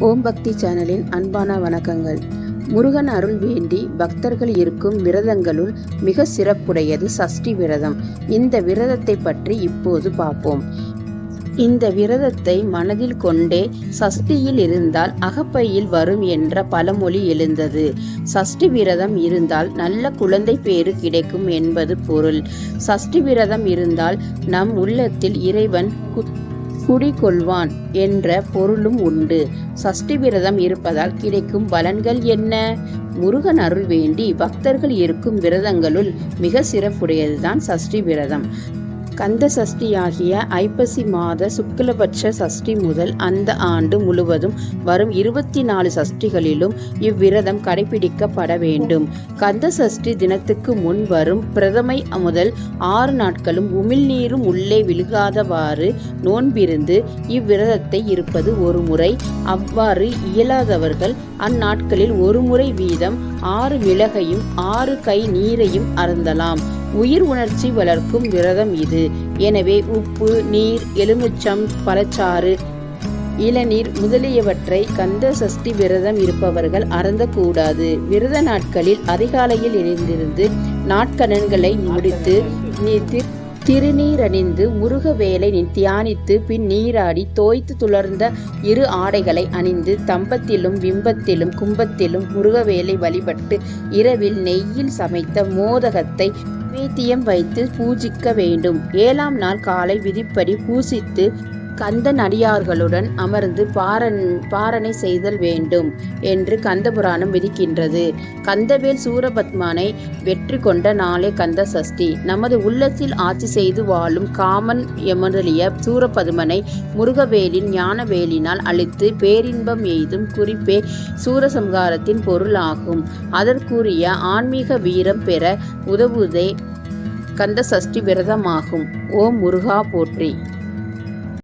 ஓம் பக்தி சேனலின் அன்பான வணக்கங்கள். முருகன் அருள் வேண்டி பக்தர்கள் இருக்கும் விரதங்களுள் மிக சிறப்புடையது சஷ்டி விரதம். இந்த விரதத்தை பற்றி இப்போது பார்ப்போம். இந்த விரதத்தை மனதில் கொண்டே சஷ்டியில் இருந்தால் அகப்பையில் வரும் என்ற பழமொழி எழுந்தது. சஷ்டி விரதம் இருந்தால் நல்ல குழந்தை பேறு கிடைக்கும் என்பது பொருள். சஷ்டி விரதம் இருந்தால் நம் உள்ளத்தில் இறைவன் குடிகொள்வான் என்ற பொருளும் உண்டு. சஷ்டி விரதம் இருப்பதால் கிடைக்கும் பலன்கள் என்ன? முருகன் அருள் வேண்டி பக்தர்கள் இருக்கும் விரதங்களுள் மிக சிறப்புடையதுதான் சஷ்டி விரதம். கந்த சஷ்டியாகிய ஐப்பசி மாத சுக்லபட்ச சஷ்டி முதல் அந்த ஆண்டு முழுவதும் வரும் 24 சஷ்டிகளிலும் இவ்விரதம் கடைபிடிக்கப்பட வேண்டும். கந்த சஷ்டி தினத்துக்கு முன் வரும் பிரதமை முதல் 6 நாட்களும் உமிழ்நீரும் உள்ளே விழுகாதவாறு நோன்பிருந்து இவ்விரதத்தை இருப்பது ஒரு முறை. அவ்வாறு இயலாதவர்கள் அந்நாட்களில் ஒரு முறை வீதம் 6 மிளகையும் 6 கை நீரையும் அருந்தலாம். உயிர் உணர்ச்சி வளர்க்கும் விரதம் இது. எனவே உப்பு, நீர், எலுமிச்சம், பழச்சாறு, இளநீர் முதலியவற்றை கந்த சஷ்டி விரதம் இருப்பவர்கள் அருந்தக்கூடாது. விரத நாட்களில் அதிகாலையில் எழுந்திருந்து நாட்கணன்களை முடித்து திருநீரணிந்து முருகவேலை தியானித்து பின் நீராடி தோய்த்து துளர்ந்த 2 ஆடைகளை அணிந்து தம்பத்திலும் விம்பத்திலும் கும்பத்திலும் முருகவேலை வழிபட்டு இரவில் நெய்யில் சமைத்த மோதகத்தை நைவேத்தியம் வைத்து பூஜிக்க வேண்டும். 7ஆம் நாள் காலை விதிப்படி பூசித்து கந்தன் அடியார்களுடன் அமர்ந்து பாரணை செய்தல் வேண்டும் என்று கந்தபுராணம் விதிக்கின்றது. கந்தவேல் சூரபத்மனை வெற்றி கொண்ட நாளே கந்த சஷ்டி. நமது உள்ளத்தில் ஆட்சி செய்து வாழும் காமன் எமதலிய சூரபத்மனை முருகவேலின் ஞானவேலினால் அழித்து பேரின்பம் எய்தும் குறிப்பே சூரசம்ஹாரத்தின் பொருளாகும். அதற்குரிய ஆன்மீக வீரம் பெற உதவுவதே கந்த சஷ்டி விரதமாகும். ஓம் முருகா போற்றி.